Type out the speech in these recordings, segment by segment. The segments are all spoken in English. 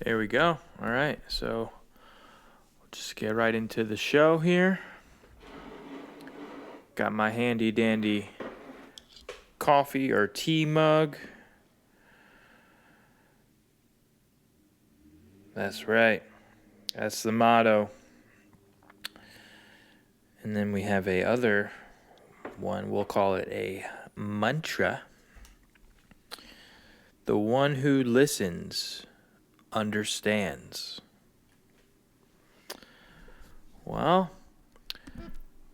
There we go. All right, so we'll just get right into the show here. Got my handy dandy coffee or tea mug. That's right. That's the motto. And then we have a other one. We'll call it a mantra. The one who listens understands. Well,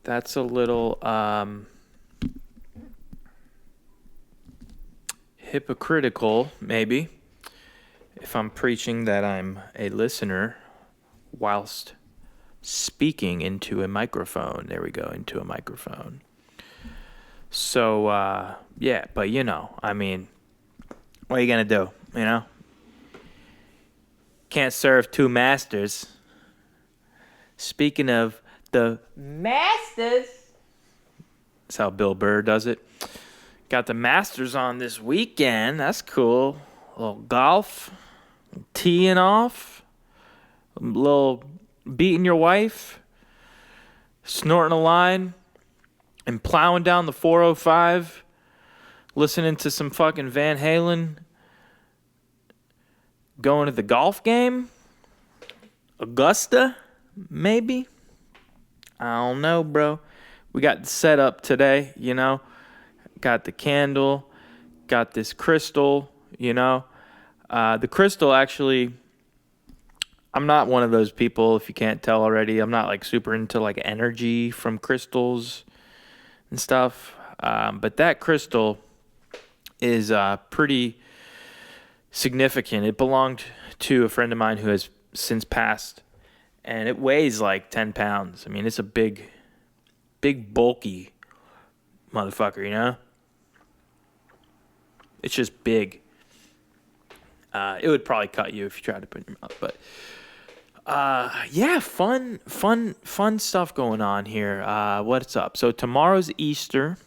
that's a little hypocritical, maybe, if I'm preaching that I'm a listener whilst speaking into a microphone. There we go, into a microphone. So, yeah, but I mean, what are you going to do, Can't serve two masters. Speaking of the Masters, that's how Bill Burr does it. Got the Masters on this weekend. That's cool. A little golf, teeing off, a little beating your wife, snorting a line, and plowing down the 405, listening to some fucking Van Halen, going to the golf game, Augusta, maybe. I don't know, bro. We got the setup today, Got the candle, got this crystal, The crystal, actually, I'm not one of those people, if you can't tell already. I'm not, super into, energy from crystals and stuff. But that crystal is pretty significant. It belonged to a friend of mine who has since passed. And it weighs 10 pounds. I mean, it's a big, bulky motherfucker, It's just big. It would probably cut you if you tried to put it in your mouth. But, yeah, fun stuff going on here. What's up? So tomorrow's Easter.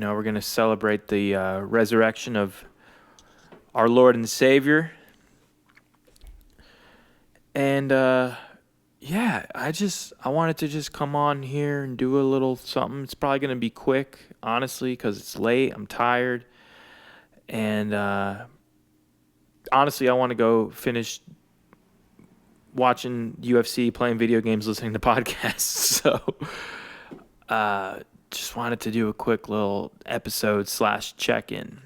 We're going to celebrate the resurrection of our Lord and Savior. And, yeah, I wanted to just come on here and do a little something. It's probably going to be quick, honestly, because it's late. I'm tired. And, honestly, I want to go finish watching UFC, playing video games, listening to podcasts. So, just wanted to do a quick little episode / check-in.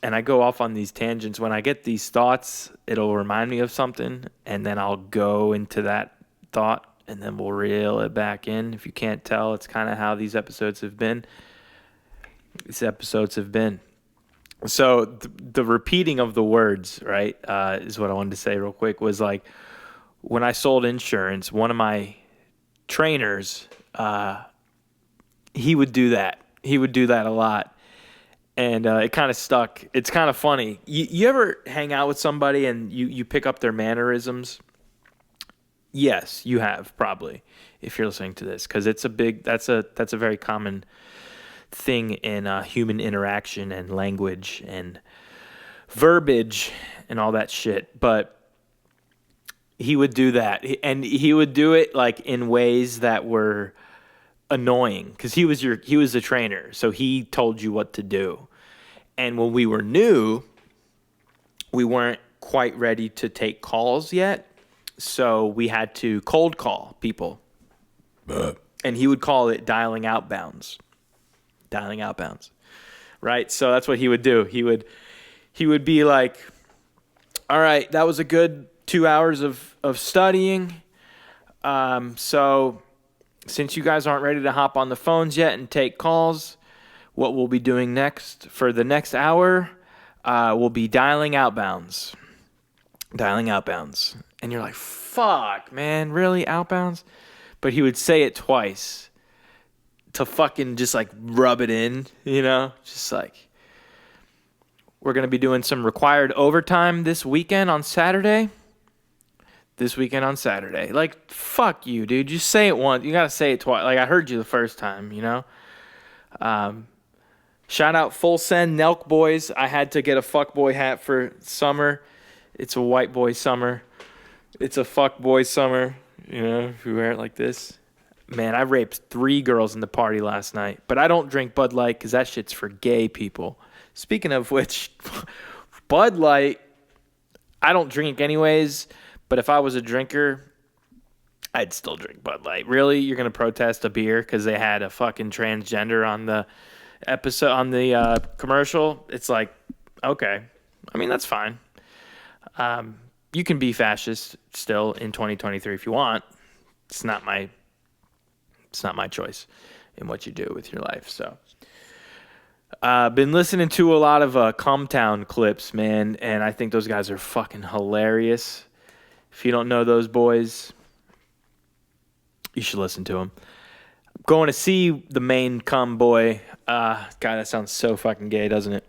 And I go off on these tangents. When I get these thoughts, it'll remind me of something, and then I'll go into that thought, and then we'll reel it back in. If you can't tell, it's kind of how these episodes have been. So the repeating of the words, right, is what I wanted to say real quick, was when I sold insurance, one of my trainers, he would do that. He would do that a lot. And it kind of stuck. It's kind of funny. You ever hang out with somebody and you pick up their mannerisms? Yes, you have, probably, if you're listening to this, because that's a very common thing in human interaction and language and verbiage and all that shit. But he would do that, and he would do it in ways that were annoying, because he was the trainer, so he told you what to do. And when we were new, we weren't quite ready to take calls yet, so we had to cold call people. And he would call it dialing outbounds, right? So that's what he would do. He would be like, all right, that was a good 2 hours of studying. So since you guys aren't ready to hop on the phones yet and take calls, what we'll be doing next for the next hour, we'll be dialing outbounds. And you're like, fuck, man, really, outbounds? But he would say it twice to fucking just rub it in, just we're going to be doing some required overtime this weekend on Saturday. this weekend on Saturday. Like, fuck you, dude. Just say it once. You gotta say it twice. Like, I heard you the first time, you know? Shout out Full Send Nelk Boys. I had to get a fuck boy hat for summer. It's a white boy summer. It's a fuck boy summer. You know, if you wear it like this. Man, I raped 3 girls in the party last night. But I don't drink Bud Light because that shit's for gay people. Speaking of which, Bud Light, I don't drink anyways. But if I was a drinker, I'd still drink Bud Light. Really? You're going to protest a beer because they had a fucking transgender on the episode, on the commercial? It's like, okay. I mean, that's fine. You can be fascist still in 2023 if you want. It's not my choice in what you do with your life. So, been listening to a lot of Comtown clips, man, and I think those guys are fucking hilarious. If you don't know those boys, you should listen to them. Going to see the main cum boy. God, that sounds so fucking gay, doesn't it?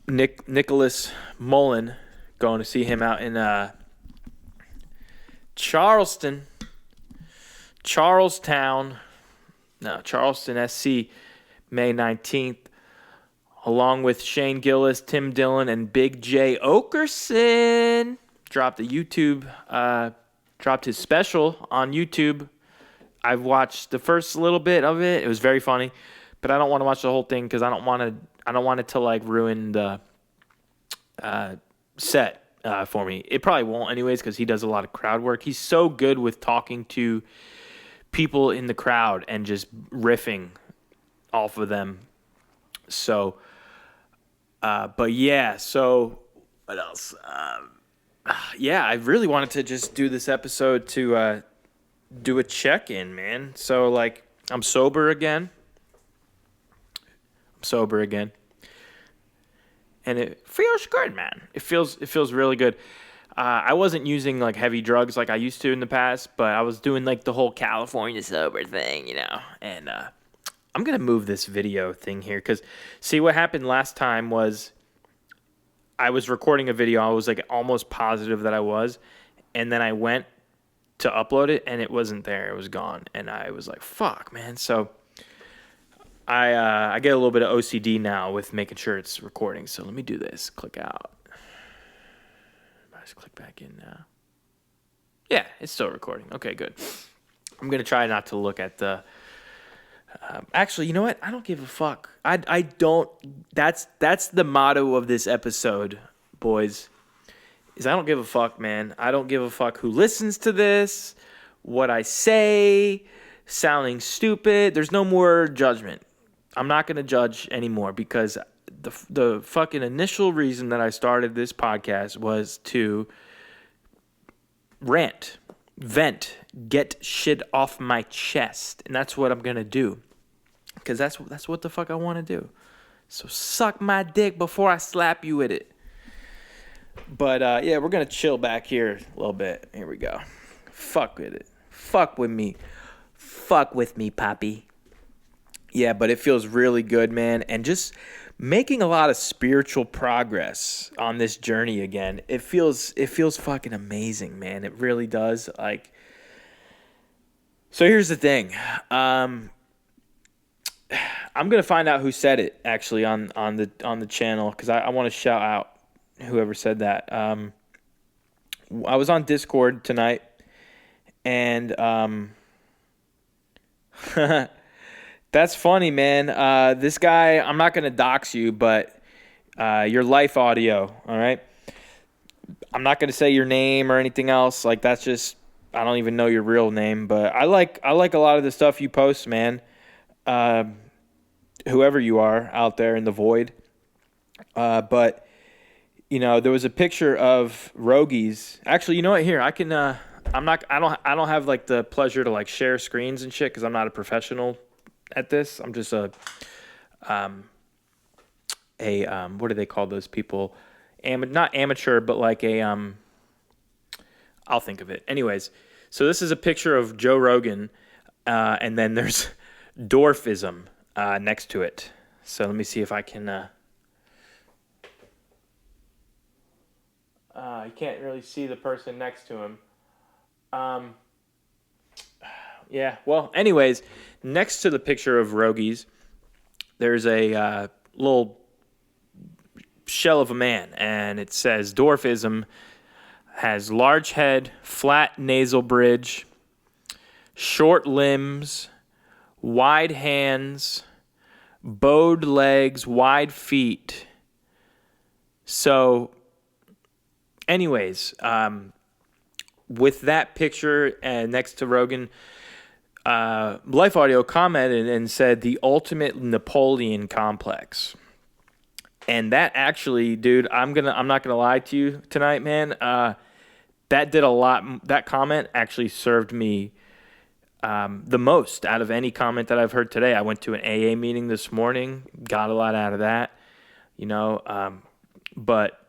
Nicholas Mullen. Going to see him out in Charleston, Charlestown, SC, May 19th, along with Shane Gillis, Tim Dillon, and Big J Okerson. Dropped his special on YouTube. I've watched the first little bit of it. It was very funny, but I don't want to watch the whole thing because I don't want it to like ruin the set for me. It probably won't anyways because he does a lot of crowd work. He's so good with talking to people in the crowd and just riffing off of them. So, but yeah, so what else? Yeah, I really wanted to just do this episode to do a check-in, man. So, like, I'm sober again. And it feels good, man. It feels really good. I wasn't using, like, heavy drugs like I used to in the past, but I was doing, like, the whole California sober thing, you know. And I'm going to move this video thing here because, see, what happened last time was I was recording a video. I was, like, almost positive that I was. And then I went to upload it, and it wasn't there. It was gone. And I was like, fuck, man. So I get a little bit of OCD now with making sure it's recording. So let me do this. Click out. I just click back in now. Yeah, it's still recording. Okay, good. I'm going to try not to look at the... actually, you know what? I don't give a fuck. I don't... That's the motto of this episode, boys, is I don't give a fuck, man. I don't give a fuck who listens to this, what I say, sounding stupid. There's no more judgment. I'm not going to judge anymore because the fucking initial reason that I started this podcast was to rant, vent, get shit off my chest. And that's what I'm going to do because that's what the fuck I want to do. So suck my dick before I slap you with it. But, yeah, we're going to chill back here a little bit. Here we go. Fuck with it. Fuck with me. Fuck with me, Poppy. Yeah, but it feels really good, man. And just making a lot of spiritual progress on this journey again. It feels fucking amazing, man. It really does. Like, so here's the thing. I'm going to find out who said it, actually, on the channel, because I want to shout out whoever said that. I was on Discord tonight, and that's funny, man. This guy, I'm not going to dox you, but your life audio, all right? I'm not going to say your name or anything else. Like, that's just, I don't even know your real name, but I like a lot of the stuff you post, man. Whoever you are out there in the void. But you know, there was a picture of Rogies. Actually, you know what? Here, I can. I don't have like the pleasure to like share screens and shit because I'm not a professional at this. I'm just a what do they call those people? Not amateur, but like a I'll think of it. Anyways, so this is a picture of Joe Rogan, and then there's dwarfism next to it. So let me see if I can. You can't really see the person next to him. Um, yeah. Well, anyways, next to the picture of Rogies, there's a little shell of a man, and it says dwarfism has large head, flat nasal bridge, short limbs, wide hands, bowed legs, wide feet. So, anyways, with that picture and next to Rogan, Life Audio commented and said the ultimate Napoleon complex. And that actually, dude, I'm not gonna lie to you tonight, man. That did a lot. That comment actually served me the most out of any comment that I've heard today. I went to an AA meeting this morning, got a lot out of that, but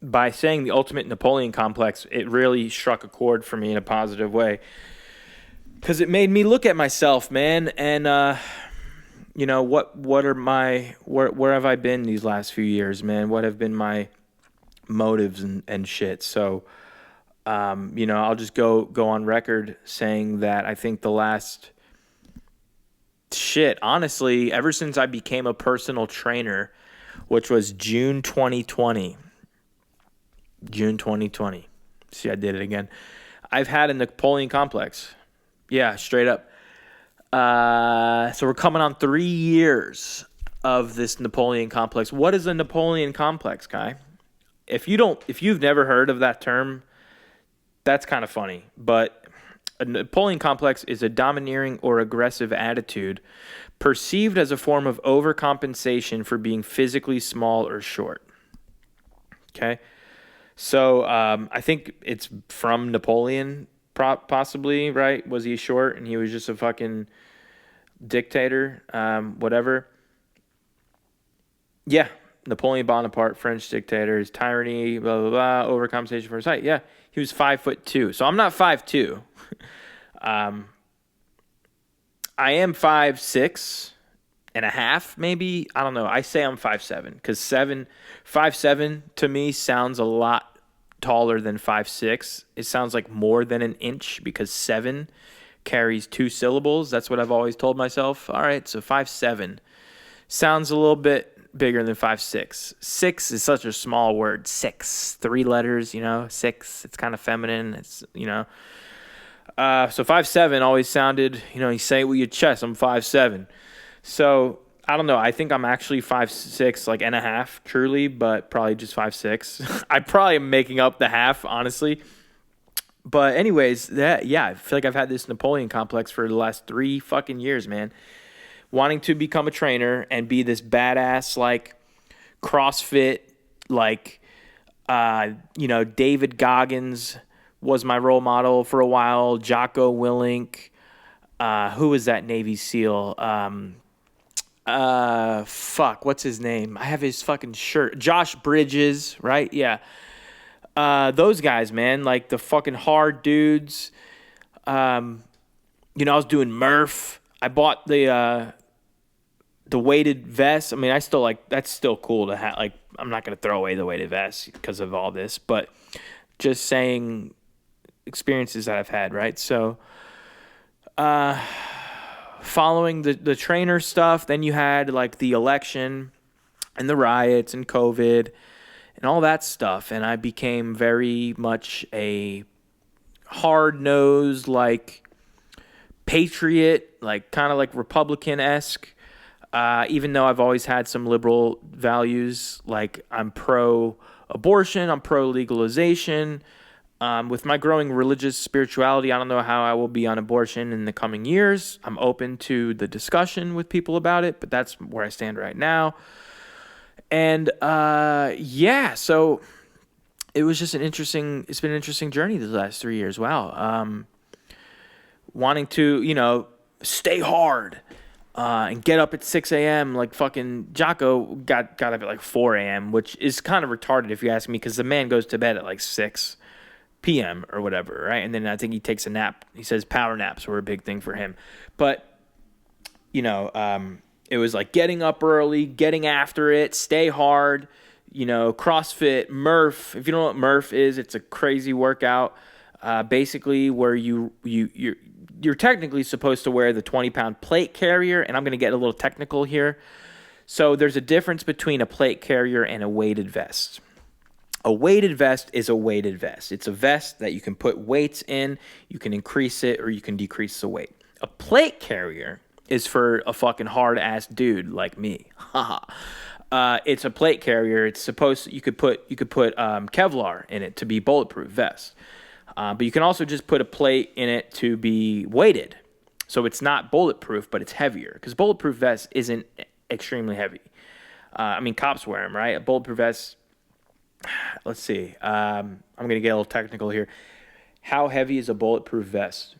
by saying the ultimate Napoleon complex, it really struck a chord for me in a positive way, because it made me look at myself, man, and what are my where have I been these last few years, man? What have been my motives and shit? So I'll just go on record saying that I think the last honestly, ever since I became a personal trainer, which was June 2020. See, I did it again. I've had a Napoleon complex. Yeah, straight up. So we're coming on 3 years of this Napoleon complex. What is a Napoleon complex, Kai? If you've never heard of that term, that's kind of funny. But a Napoleon complex is a domineering or aggressive attitude perceived as a form of overcompensation for being physically small or short. Okay? So I think it's from Napoleon, possibly, right? Was he short and he was just a fucking dictator, whatever? Yeah, Napoleon Bonaparte, French dictator, his tyranny, blah, blah, blah, overcompensation for his height. Yeah, he was 5'2". So I'm not 5'2". I am 5'6" and a half, maybe. I don't know. I say I'm 5'7" because 5'7" to me sounds a lot taller than 5'6". It sounds like more than an inch because 7 carries 2 syllables. That's what I've always told myself. All right, so 5'7" sounds a little bit bigger than 5'6". 6 is such a small word. 6, 3 letters, 6. It's kind of feminine. It's, so 5'7" always sounded, you say it with your chest. I'm 5'7". So I don't know. I think I'm actually 5'6", like and a half, truly, but probably just 5'6". I probably am making up the half, honestly. But anyways, I feel like I've had this Napoleon complex for the last 3 fucking years, man. Wanting to become a trainer and be this badass, like CrossFit, like, David Goggins was my role model for a while. Jocko Willink. Who was that Navy SEAL? What's his name? I have his fucking shirt. Josh Bridges, right? Yeah. Those guys, man, like the fucking hard dudes. I was doing Murph. I bought the weighted vest. I mean, I still that's still cool to have. Like, I'm not going to throw away the weighted vest because of all this, but just saying experiences that I've had, right? So, following the trainer stuff, then you had like the election and the riots and COVID and all that stuff. And I became very much a hard-nosed, like patriot, like kind of like Republican-esque. Even though I've always had some liberal values, like I'm pro-abortion, I'm pro-legalization. With my growing religious spirituality, I don't know how I will be on abortion in the coming years. I'm open to the discussion with people about it, but that's where I stand right now. And so it was just it's been an interesting journey the last 3 years. Wow. Wanting to, stay hard. And get up at 6 a.m. like fucking Jocko got up at like 4 a.m., which is kind of retarded if you ask me, because the man goes to bed at like 6 p.m. or whatever, right? And then I think he takes a nap. He says power naps were a big thing for him. But, it was like getting up early, getting after it, stay hard, CrossFit, Murph. If you don't know what Murph is, it's a crazy workout. Basically, where you're technically supposed to wear the 20-pound plate carrier, and I'm going to get a little technical here. So there's a difference between a plate carrier and a weighted vest. A weighted vest is a weighted vest. It's a vest that you can put weights in. You can increase it or you can decrease the weight. A plate carrier is for a fucking hard-ass dude like me. It's a plate carrier. It's supposed you could put Kevlar in it to be bulletproof vest. But you can also just put a plate in it to be weighted. So it's not bulletproof, but it's heavier. Because bulletproof vest isn't extremely heavy. Cops wear them, right? A bulletproof vest, let's see. I'm going to get a little technical here. How heavy is a bulletproof vest?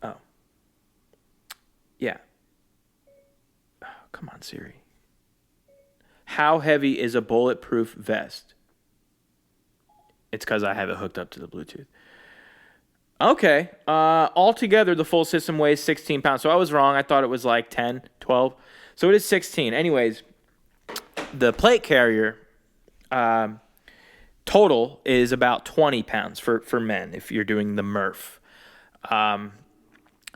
Oh. Yeah. Oh, come on, Siri. How heavy is a bulletproof vest? It's because I have it hooked up to the Bluetooth. Okay. Altogether, the full system weighs 16 pounds. So I was wrong. I thought it was like 10, 12. So it is 16. Anyways, the plate carrier total is about 20 pounds for men if you're doing the Murph. The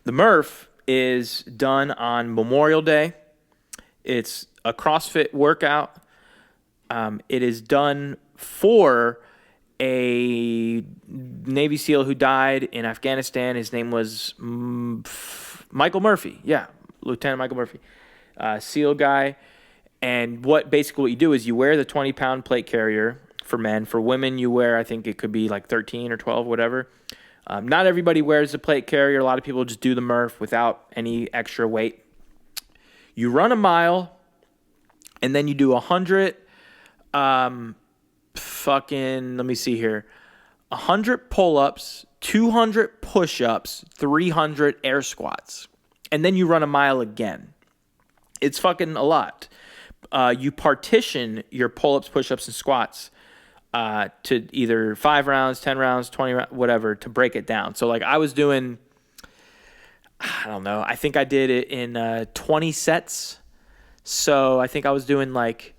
Murph is done on Memorial Day. It's a CrossFit workout. It is done for a Navy SEAL who died in Afghanistan. His name was Michael Murphy. Yeah, Lieutenant Michael Murphy. SEAL guy. And what you do is you wear the 20-pound plate carrier for men. For women, you wear, I think it could be like 13 or 12, whatever. Not everybody wears the plate carrier. A lot of people just do the Murph without any extra weight. You run a mile, and then you do 100 let me see here. 100 pull-ups, 200 push-ups, 300 air squats. And then you run a mile again. It's fucking a lot. You partition your pull-ups, push-ups, and squats to either 5 rounds, 10 rounds, 20 rounds, whatever, to break it down. So like I was doing, I don't know, I think I did it in 20 sets. So I think I was doing like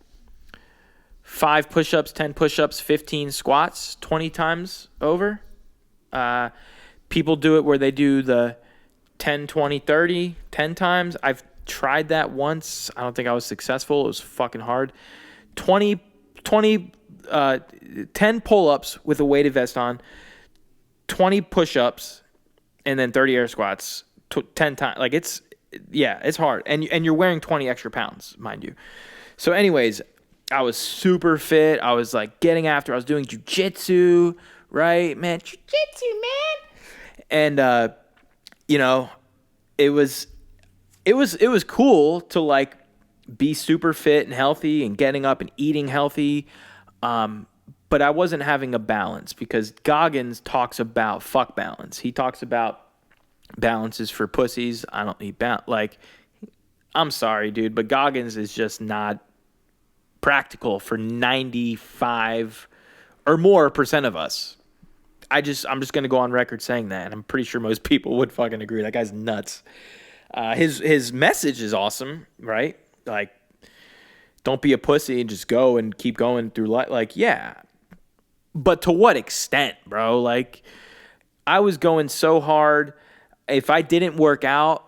5 push-ups, 10 push-ups, 15 squats, 20 times over. People do it where they do the 10, 20, 30, 10 times. I've tried that once. I don't think I was successful. It was fucking hard. 10 pull-ups with a weighted vest on, 20 push-ups, and then 30 air squats 10 times. Like it's hard. And you're wearing 20 extra pounds, mind you. So anyways, I was super fit. I was like getting after. I was doing jiu-jitsu, right, man? Jiu-jitsu, man. And it was cool to like be super fit and healthy and getting up and eating healthy. But I wasn't having a balance because Goggins talks about fuck balance. He talks about balances for pussies. I don't need balance. Like, I'm sorry, dude, but Goggins is just not practical for 95 or more % of us. I'm just going to go on record saying that. And I'm pretty sure most people would fucking agree. That guy's nuts. His message is awesome, right? Like, don't be a pussy and just go and keep going through life. Like, yeah. But to what extent, bro? Like, I was going so hard. If I didn't work out,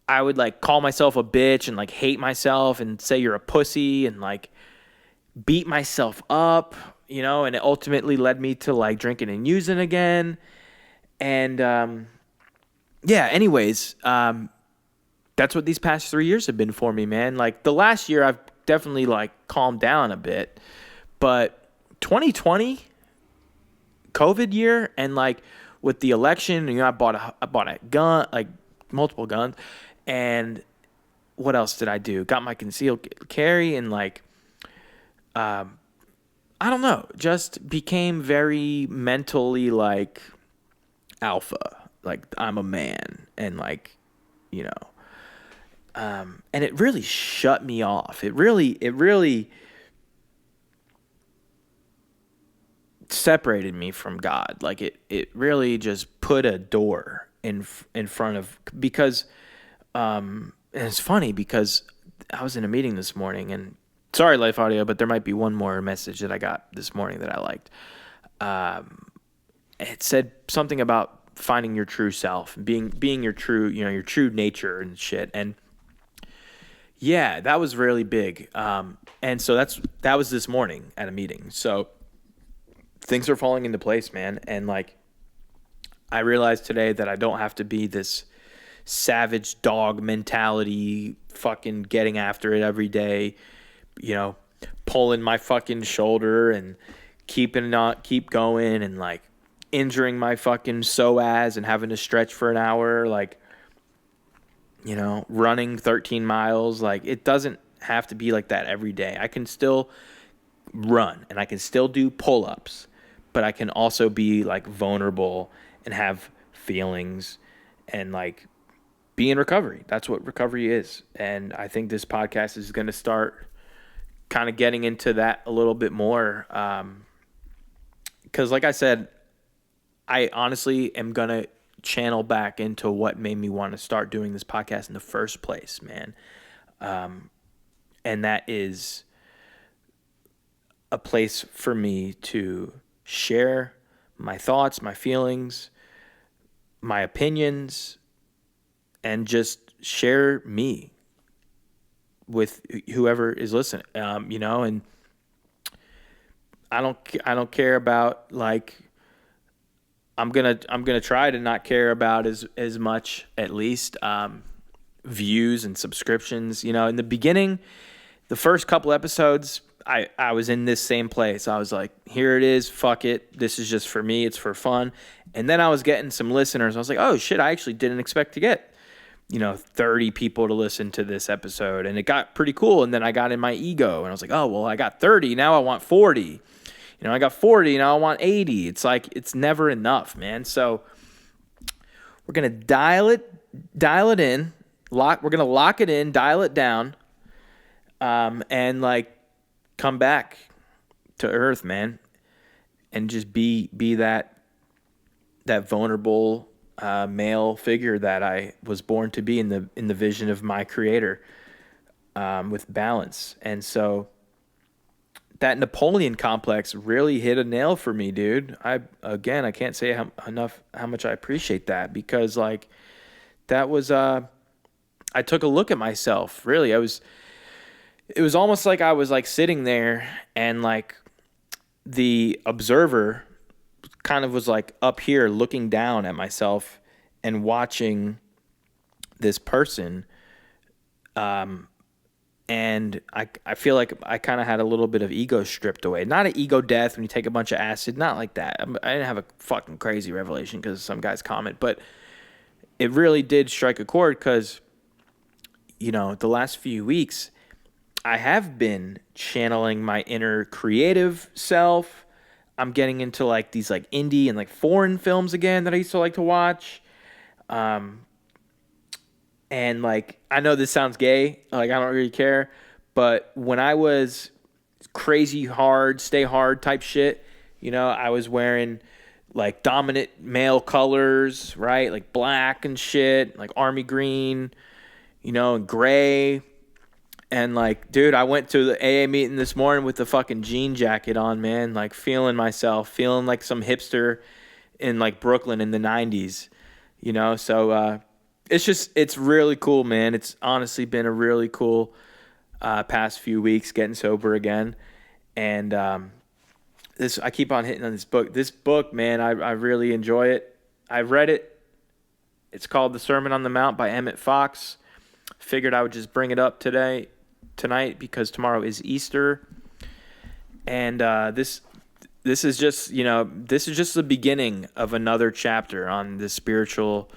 I would like call myself a bitch and like hate myself and say you're a pussy and like beat myself up, and it ultimately led me to like drinking and using again. And anyways, that's what these past 3 years have been for me, man. Like the last year I've definitely like calmed down a bit, but 2020 COVID year and like with the election, I bought a gun, like multiple guns, and what else did I do? Got my concealed carry and like I don't know, just became very mentally like alpha, like I'm a man, and like and it really shut me off. It really separated me from God. Like it really just put a door in front of, because and it's funny because I was in a meeting this morning, and sorry, Life Audio, but there might be one more message that I got this morning that I liked. It said something about finding your true self, being your true, your true nature and shit. And yeah, that was really big. And so that was this morning at a meeting. So things are falling into place, man. And like, I realized today that I don't have to be this savage dog mentality, fucking getting after it every day, pulling my fucking shoulder and keep going and like injuring my fucking psoas and having to stretch for an hour, like, running 13 miles. Like, it doesn't have to be like that every day. I can still run and I can still do pull-ups, but I can also be like vulnerable and have feelings and like be in recovery. That's what recovery is. And I think this podcast is going to start kind of getting into that a little bit more. Because like I said, I honestly am going to channel back into what made me want to start doing this podcast in the first place, man. And that is a place for me to share my thoughts, my feelings, my opinions, and just share me with whoever is listening. And I don't care about like, I'm gonna try to not care about as much, at least, views and subscriptions. In the beginning, the first couple episodes, I was in this same place. I was like, here it is, fuck it. This is just for me. It's for fun. And then I was getting some listeners. I was like, oh shit, I actually didn't expect to get 30 people to listen to this episode. And it got pretty cool. And then I got in my ego and I was like, oh, well, I got 30. Now I want 40. I got 40. Now I want 80. It's like, it's never enough, man. So we're going to dial it in, we're going to lock it in, dial it down, and like come back to earth, man. And just be that vulnerable, male figure that I was born to be in the vision of my creator, with balance. And so that Napoleon complex really hit a nail for me, dude. I can't say how much I appreciate that, because like that was, I took a look at myself. Really, it was almost like I was like sitting there and like the observer kind of was like up here looking down at myself and watching this person. And I feel like I kind of had a little bit of ego stripped away. Not an ego death when you take a bunch of acid, not like that. I didn't have a fucking crazy revelation because of some guy's comment, but it really did strike a chord because, the last few weeks, I have been channeling my inner creative self. I'm getting into like these like indie and like foreign films again that I used to like to watch. And like, I know this sounds gay, like I don't really care, but when I was crazy hard, stay hard type shit, I was wearing like dominant male colors, right? Like black and shit, like army green, and gray. And like, dude, I went to the AA meeting this morning with the fucking jean jacket on, man, like feeling myself, feeling like some hipster in like Brooklyn in the 90s, so, it's really cool, man. It's honestly been a really cool past few weeks getting sober again. And I keep on hitting on this book. This book, man, I really enjoy it. I read it. It's called The Sermon on the Mount by Emmett Fox. Figured I would just bring it up tonight because tomorrow is Easter. And this is just, this is just the beginning of another chapter on this spiritual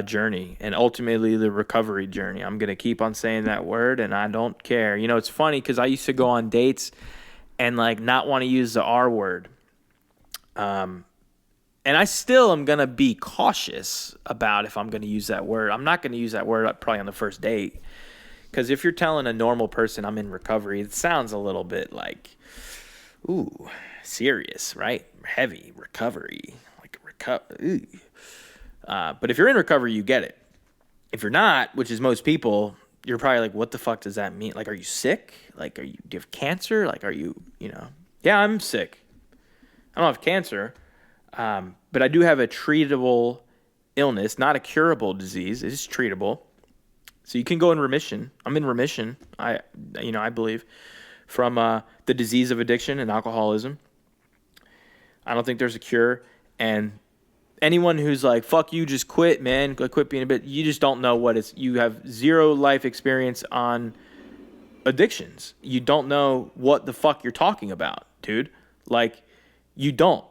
journey, and ultimately the recovery journey. I'm going to keep on saying that word, and I don't care. It's funny because I used to go on dates and like not want to use the R word. And I still am going to be cautious about if I'm going to use that word. I'm not going to use that word probably on the first date, because if you're telling a normal person I'm in recovery, it sounds a little bit like, ooh, serious, right? Heavy recovery, like but if you're in recovery, you get it. If you're not, which is most people, you're probably like, what the fuck does that mean? Like, are you sick? Like, do you have cancer? Like, are you, yeah, I'm sick. I don't have cancer, but I do have a treatable illness, not a curable disease. It is treatable. So you can go in remission. I'm in remission, I believe, from the disease of addiction and alcoholism. I don't think there's a cure. And anyone who's like, fuck you, just quit, man, quit being a bit, you just don't know what it's, you have zero life experience on addictions. You don't know what the fuck you're talking about, dude. Like, you don't.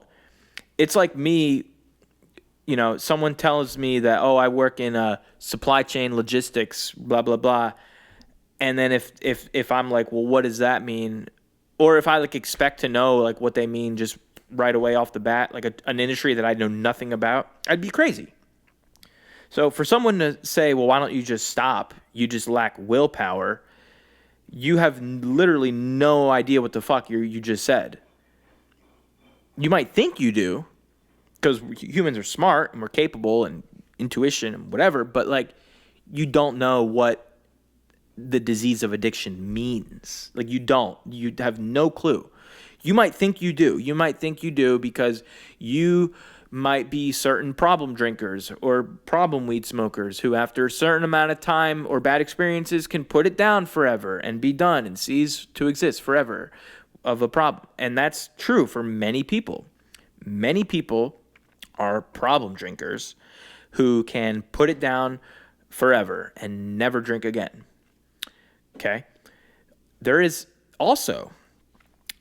It's like me, someone tells me that, oh, I work in supply chain logistics, blah, blah, blah. And then if I'm like, well, what does that mean? Or if I like expect to know like what they mean just right away off the bat, like an industry that I know nothing about, I'd be crazy. So for someone to say, well, why don't you just stop? You just lack willpower. You have literally no idea what the fuck you just said. You might think you do, because humans are smart and we're capable and intuition and whatever, but like, you don't know what the disease of addiction means. Like, you have no clue. You might think you do. You might think you do because you might be certain problem drinkers or problem weed smokers who after a certain amount of time or bad experiences can put it down forever and be done and cease to exist forever of a problem. And that's true for many people. Many people are problem drinkers who can put it down forever and never drink again. Okay? There is also,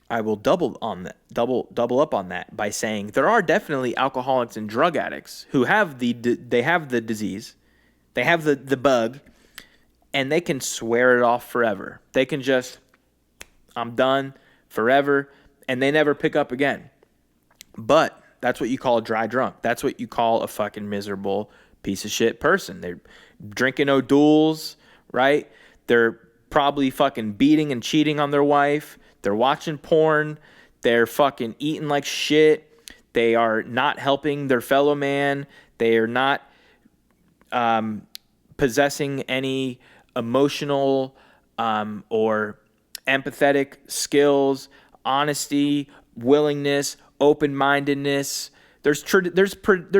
I will double up on that by saying there are definitely alcoholics and drug addicts who have the disease, they have the bug, and they can swear it off forever. They can just, I'm done forever, and they never pick up again. But that's what you call a dry drunk. That's what you call a fucking miserable piece of shit person. They're drinking O'Doul's, right? They're probably fucking beating and cheating on their wife. They're watching porn. They're fucking eating like shit. They are not helping their fellow man. They are not possessing any emotional or empathetic skills, honesty, willingness, open-mindedness. There's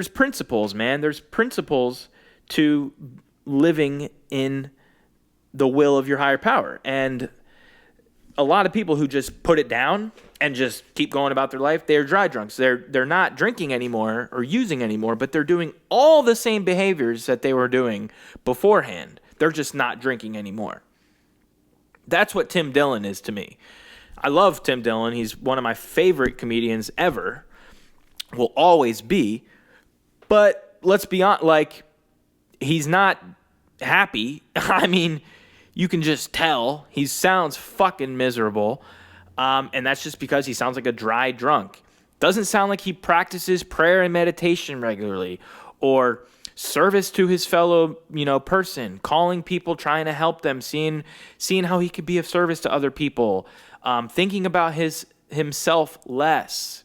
principles, man. There's principles to living in the will of your higher power. And a lot of people who just put it down and just keep going about their life, they're dry drunks. They're not drinking anymore or using anymore, but they're doing all the same behaviors that they were doing beforehand. They're just not drinking anymore. That's what Tim Dillon is to me. I love Tim Dillon. He's one of my favorite comedians ever. Will always be. But let's be honest, like, he's not happy. I mean, you can just tell. He sounds fucking miserable. And that's just because he sounds like a dry drunk. Doesn't sound like he practices prayer and meditation regularly or service to his fellow, person, calling people, trying to help them, seeing how he could be of service to other people, thinking about himself less.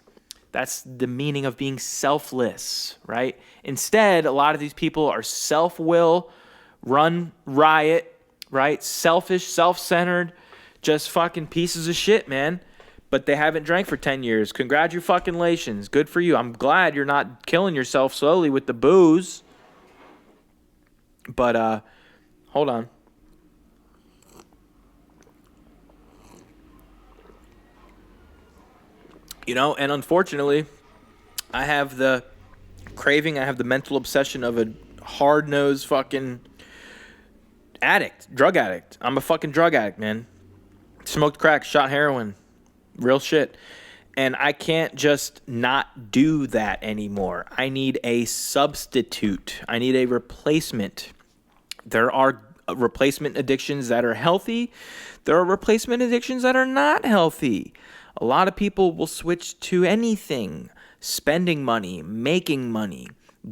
That's the meaning of being selfless, right? Instead, a lot of these people are self-will, run riot, right? Selfish, self-centered, just fucking pieces of shit, man. But they haven't drank for 10 years. Congratulations. Good for you. I'm glad you're not killing yourself slowly with the booze. But, hold on. And unfortunately, I have the craving, I have the mental obsession of a hard-nosed fucking drug addict. I'm a fucking drug addict, man. Smoked crack, shot heroin, real shit. And I can't just not do that anymore. I need a substitute. I need a replacement. There are replacement addictions that are healthy. There are replacement addictions that are not healthy. A lot of people will switch to anything. Spending money, making money,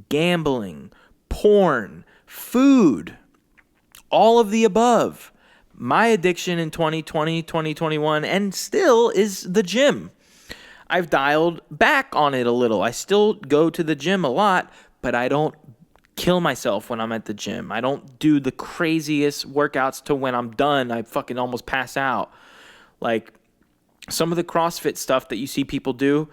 gambling, porn, food, all of the above. My addiction in 2020, 2021, and still is the gym. I've dialed back on it a little. I still go to the gym a lot, but I don't kill myself when I'm at the gym. I don't do the craziest workouts to when I'm done, I fucking almost pass out. Like some of the CrossFit stuff that you see people do,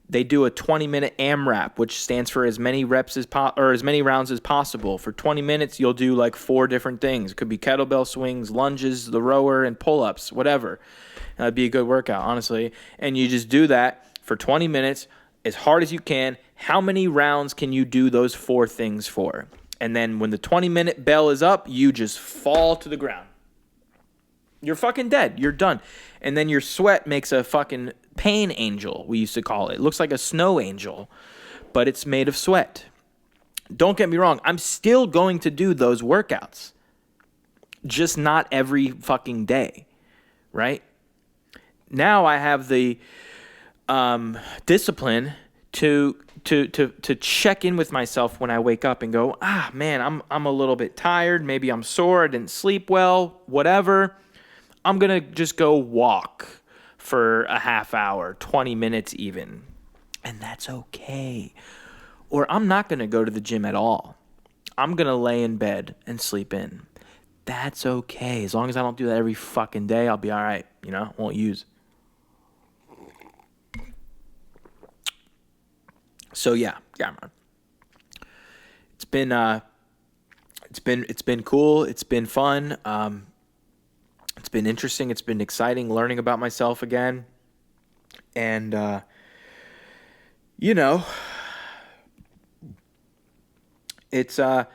they do a 20-minute AMRAP, which stands for as many reps or as many rounds as possible. For 20 minutes, you'll do like 4 different things. It could be kettlebell swings, lunges, the rower, and pull-ups, whatever. That'd be a good workout, honestly. And you just do that for 20 minutes as hard as you can. How many rounds can you do those 4 things for? And then when the 20-minute bell is up, you just fall to the ground. You're fucking dead. You're done. And then your sweat makes a fucking pain angel, we used to call it. It looks like a snow angel, but it's made of sweat. Don't get me wrong. I'm still going to do those workouts. Just not every fucking day, right? Now I have the discipline to check in with myself when I wake up and go, man, I'm a little bit tired. Maybe I'm sore. I didn't sleep well, whatever. I'm going to just go walk for a half hour, 20 minutes even. And that's okay. Or I'm not going to go to the gym at all. I'm going to lay in bed and sleep in. That's okay. As long as I don't do that every fucking day, I'll be all right. Won't use. So yeah, man. It's been cool. It's been fun. It's been interesting. It's been exciting learning about myself again. And, it's a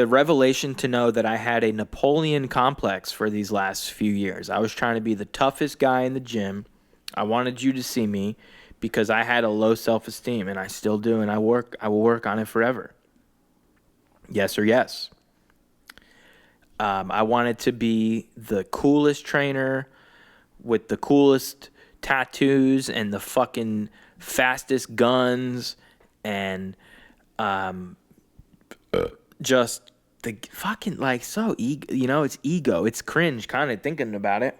revelation to know that I had a Napoleon complex for these last few years. I was trying to be the toughest guy in the gym. I wanted you to see me because I had a low self-esteem, and I still do, and I will work on it forever. Yes or yes. I wanted to be the coolest trainer with the coolest tattoos and the fucking fastest guns and just the fucking so ego, it's ego. It's cringe kind of thinking about it.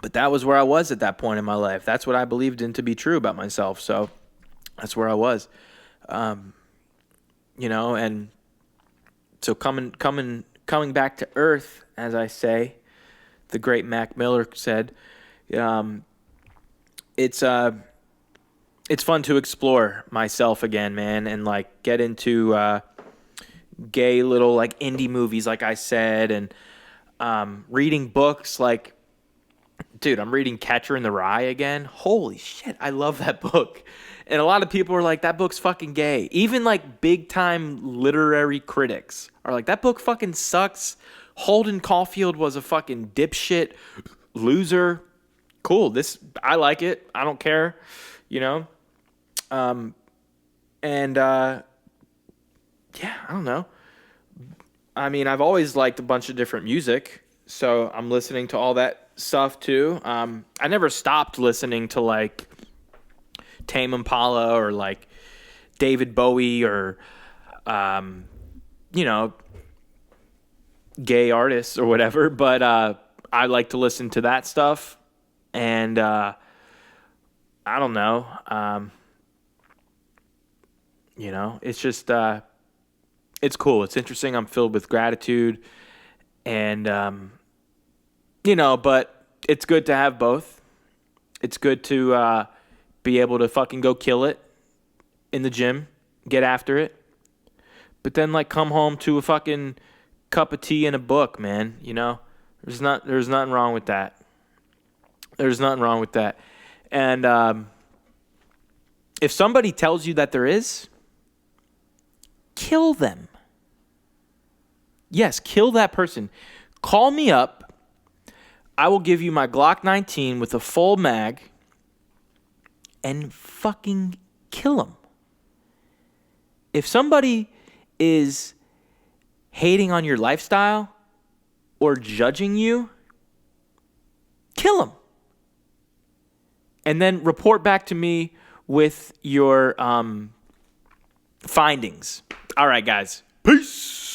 But that was where I was at that point in my life. That's what I believed in to be true about myself. So that's where I was, and so coming back to earth, as I say, the great Mac Miller said, it's fun to explore myself again, man, and get into gay little indie movies, like I said, and reading books. Dude, I'm reading Catcher in the Rye again. Holy shit, I love that book. And a lot of people are like, that book's fucking gay. Even big time literary critics are like, that book fucking sucks. Holden Caulfield was a fucking dipshit loser. Cool. I like it. I don't care. Yeah, I don't know. I mean, I've always liked a bunch of different music, so I'm listening to all that stuff too. I never stopped listening to Tame Impala or David Bowie or gay artists or whatever, but I like to listen to that stuff. And I don't know. It's just it's cool. It's interesting. I'm filled with gratitude, and but it's good to have both. It's good to be able to fucking go kill it in the gym, get after it, but then come home to a fucking cup of tea and a book, man. There's nothing wrong with that. There's nothing wrong with that. And if somebody tells you that there is, kill them. Yes, kill that person. Call me up. I will give you my Glock 19 with a full mag and fucking kill them. If somebody is hating on your lifestyle or judging you, kill them. And then report back to me with your findings. All right, guys. Peace.